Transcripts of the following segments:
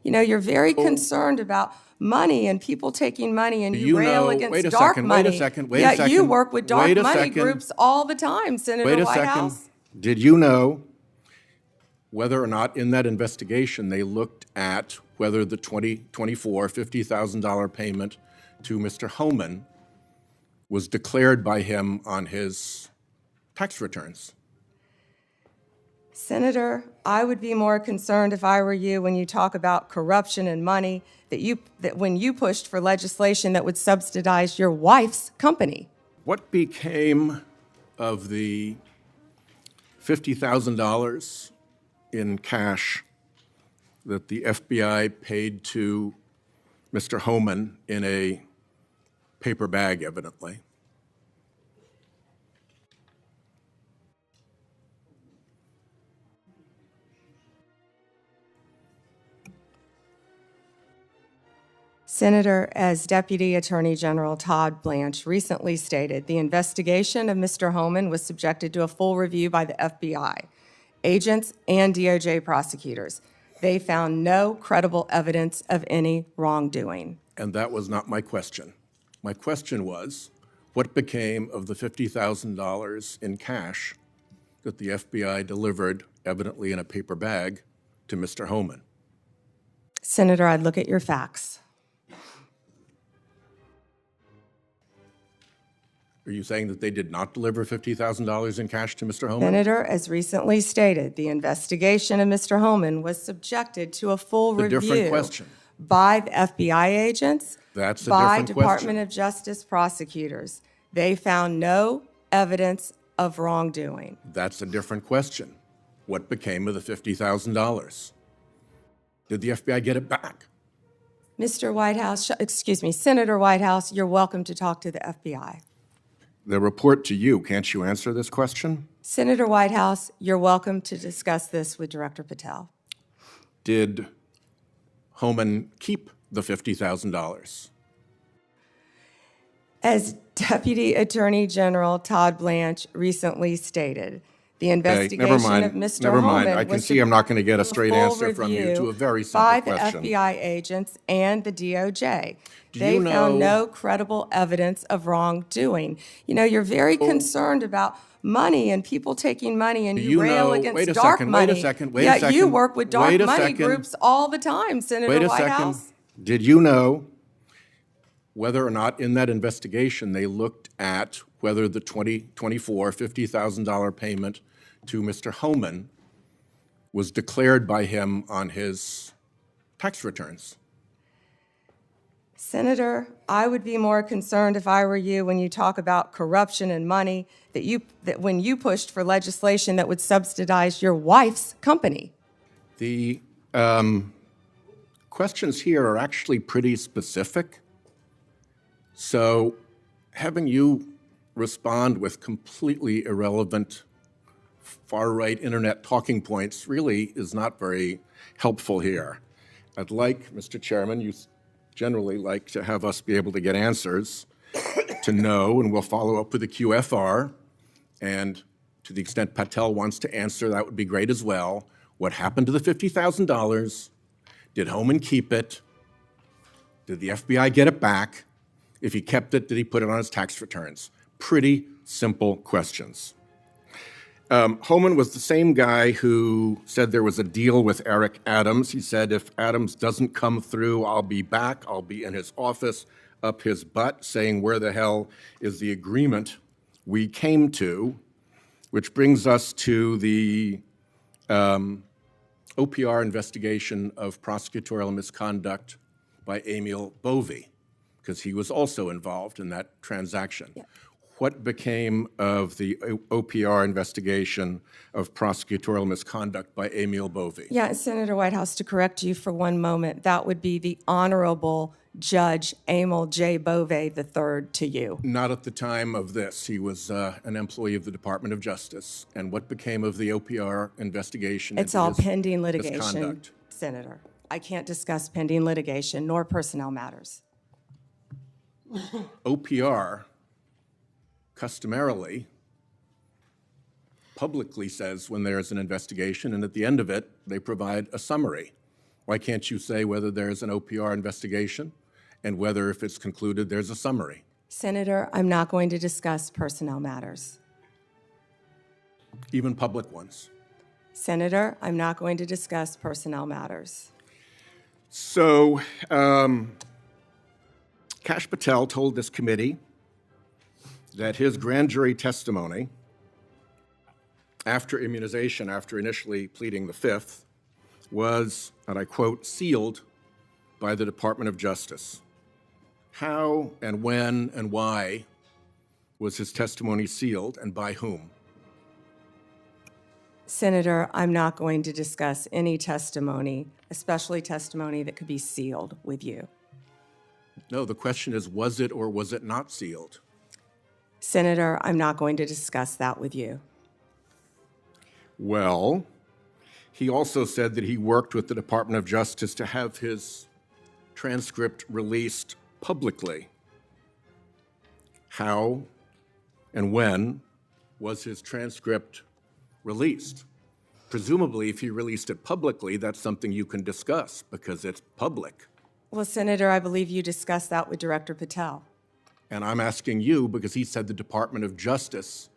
You know, you're very concerned about money and people taking money, and you you rail know- against wait a dark second, money. wait a second, wait a Yet you second, work with dark wait a money second. groups all the time, Senator Wait a Whitehouse. second. Did you know whether or not in that investigation they looked at whether the 2024 $50,000 payment to Mr. Homan was declared by him on his tax returns? Senator, I would be more concerned if I were you when you talk about corruption and money that when you pushed for legislation that would subsidize your wife's company. What became of the $50,000 in cash that the FBI paid to Mr. Homan in a paper bag, evidently? Senator, as Deputy Attorney General Todd Blanche recently stated, the investigation of Mr. Homan was subjected to a full review by the FBI, agents, and DOJ prosecutors. They found no credible evidence of any wrongdoing. And that was not my question. My question was, what became of the $50,000 in cash that the FBI delivered, evidently in a paper bag, to Mr. Homan? Senator, I'd look at your facts. Are you saying that they did not deliver $50,000 in cash to Mr. Homan? Senator, as recently stated, the investigation of Mr. Homan was subjected to a full review different question. by the FBI agents, That's a by different Department question. of Justice prosecutors. They found no evidence of wrongdoing. That's a different question. What became of the $50,000? Did the FBI get it back? Mr. Whitehouse, excuse me, Senator Whitehouse, you're welcome to talk to the FBI. The report to you, can't you answer this question? Senator Whitehouse, you're welcome to discuss this with Director Patel. Did Homan keep the $50,000? As Deputy Attorney General Todd Blanche recently stated, the investigation of Mr. Never mind. Homan I can was see I'm not going to get a subject straight to full answer from you to a very simple by question. the FBI agents and the DOJ. Do They you found know- no credible evidence of wrongdoing. You know, you're very concerned about money and people taking money, and you rail against wait a dark second, money. wait a second, wait a Yet you second, work with dark wait a money second. groups all the time, Senator Wait a Whitehouse. second. Did you know whether or not in that investigation they looked at whether the 2024 $50,000 payment to Mr. Homan was declared by him on his tax returns? Senator, I would be more concerned if I were you when you talk about corruption and money that when you pushed for legislation that would subsidize your wife's company. The questions here are actually pretty specific. So having you respond with completely irrelevant far-right internet talking points really is not very helpful here. I'd like, Mr. Chairman, you generally like to have us be able to get answers to know, and we'll follow up with the QFR. And to the extent Patel wants to answer, that would be great as well. What happened to the $50,000? Did Homan keep it? Did the FBI get it back? If he kept it, did he put it on his tax returns? Pretty simple questions. Homan was the same guy who said there was a deal with Eric Adams. He said, if Adams doesn't come through, I'll be back. I'll be in his office, up his butt, saying, where the hell is the agreement we came to? Which brings us to the OPR investigation of prosecutorial misconduct by Emil Bovey, because he was also involved in that transaction. Yeah. What became of the OPR investigation of prosecutorial misconduct by Emil Bovey? Yeah, Senator Whitehouse, to correct you for one moment, that would be the Honorable Judge Emil J. Bovey III to you. Not at the time of this. He was an employee of the Department of Justice. And what became of the OPR investigation? It's all pending litigation, misconduct? Senator. I can't discuss pending litigation nor personnel matters. OPR customarily publicly says when there's an investigation, and at the end of it, they provide a summary Why can't you say whether there's an OPR investigation and whether, if it's concluded, there's a summary? Senator, I'm not going to discuss personnel matters. Even public ones. Senator, I'm not going to discuss personnel matters. So, Kash Patel told this committee that his grand jury testimony after immunization, after initially pleading the Fifth, was, and I quote, sealed by the Department of Justice. How and when and why was his testimony sealed, and by whom? Senator, I'm not going to discuss any testimony, especially testimony that could be sealed with you. No, the question is, was it or was it not sealed? Senator, I'm not going to discuss that with you. Well, he also said that he worked with the Department of Justice to have his transcript released publicly. How and when was his transcript released? Presumably, if he released it publicly, that's something you can discuss because it's public. Well, Senator, I believe you discussed that with Director Patel. And I'm asking you because he said the Department of Justice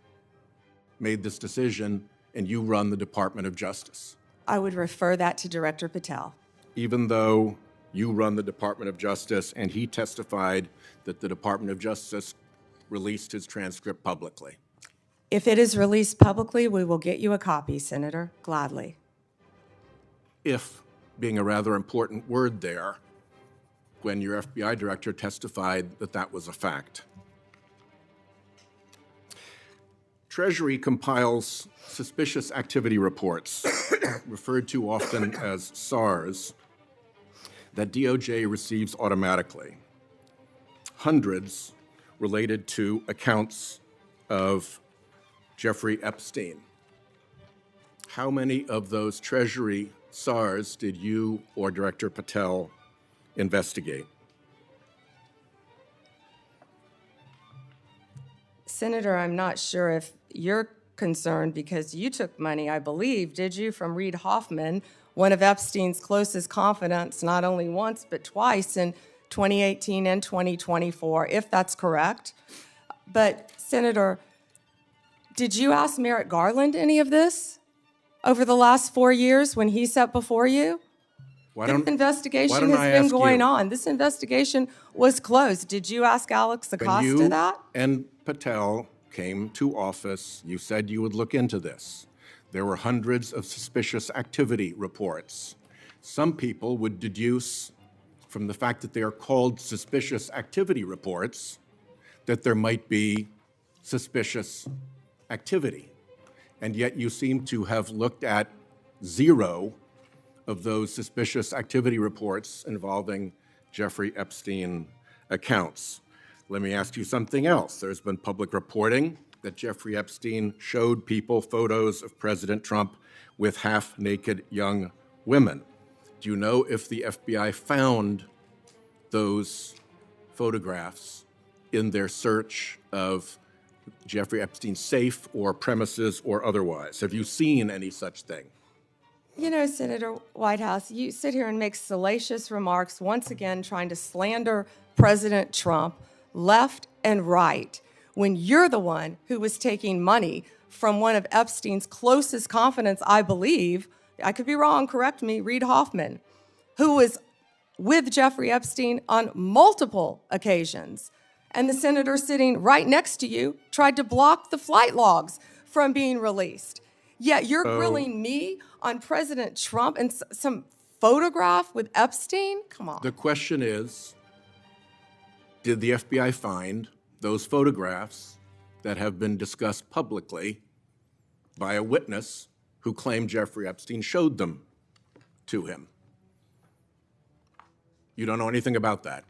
made this decision and you run the Department of Justice. I would refer that to Director Patel. Even though you run the Department of Justice and he testified that the Department of Justice released his transcript publicly. If it is released publicly, we will get you a copy, Senator, gladly. If, being a rather important word there, when your FBI director testified that that was a fact. Treasury compiles suspicious activity reports, referred to often as SARs, that DOJ receives automatically. Hundreds related to accounts of Jeffrey Epstein. How many of those Treasury SARs did you or Director Patel investigate? Senator, I'm not sure if you're concerned because you took money, I believe, did you, from Reid Hoffman, one of Epstein's closest confidants, not only once but twice in 2018 and 2024, if that's correct. But, Senator, did you ask Merrick Garland any of this over the last 4 years when he sat before you? This investigation has been going on. This investigation was closed. Did you ask Alex Acosta that? And Patel came to office, you said you would look into this. There were hundreds of suspicious activity reports. Some people would deduce from the fact that they are called suspicious activity reports that there might be suspicious activity. And yet you seem to have looked at 0 of those suspicious activity reports involving Jeffrey Epstein accounts. Let me ask you something else. There's been public reporting that Jeffrey Epstein showed people photos of President Trump with half-naked young women. Do you know if the FBI found those photographs in their search of Jeffrey Epstein's safe or premises or otherwise? Have you seen any such thing? You know, Senator Whitehouse, you sit here and make salacious remarks, once again trying to slander President Trump left and right, when you're the one who was taking money from one of Epstein's closest confidants, I believe, I could be wrong, correct me, Reid Hoffman, who was with Jeffrey Epstein on multiple occasions. And the senator sitting right next to you tried to block the flight logs from being released. Yet you're grilling me on President Trump and some photograph with Epstein? Come on. The question is, did the FBI find those photographs that have been discussed publicly by a witness who claimed Jeffrey Epstein showed them to him? You don't know anything about that?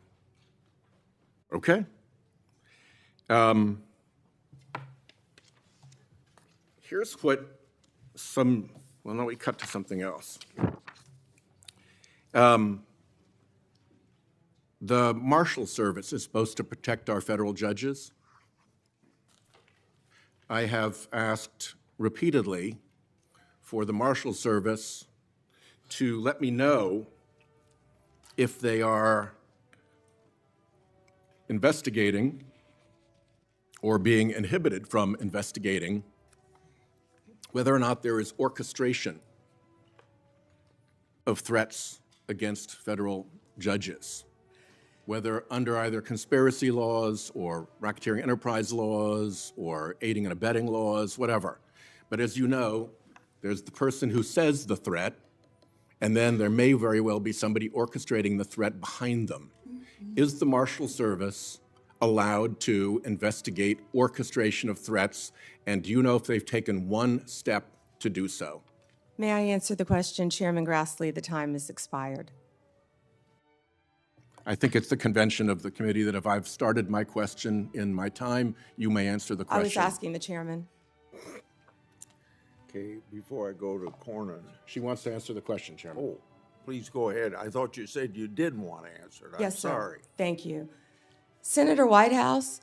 Okay. Here's what well, no, we cut to something else. The Marshal Service is supposed to protect our federal judges. I have asked repeatedly for the Marshal Service to let me know if they are investigating or being inhibited from investigating whether or not there is orchestration of threats against federal judges, whether under either conspiracy laws or racketeering enterprise laws or aiding and abetting laws, whatever. But as you know, there's the person who says the threat, and then there may very well be somebody orchestrating the threat behind them. Is the Marshal Service allowed to investigate orchestration of threats, and do you know if they've taken one step to do so? May I answer the question, Chairman Grassley? The time has expired. I think it's the convention of the committee that if I've started my question in my time, you may answer the question. I was asking the chairman. Okay, before I go to Cornyn. She wants to answer the question, Chairman. Oh, please go ahead. I thought you said you didn't want to answer it. Yes, I'm sir. sorry. Thank you. Senator Whitehouse,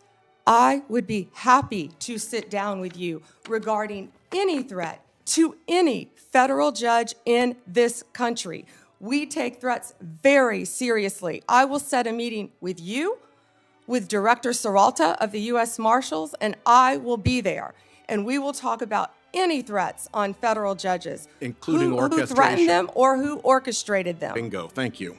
I would be happy to sit down with you regarding any threat to any federal judge in this country. We take threats very seriously. I will set a meeting with you, with Director Serralta of the U.S. Marshals, and I will be there. And we will talk about any threats on federal judges, Including who orchestration. threatened them or who orchestrated them. Bingo, thank you.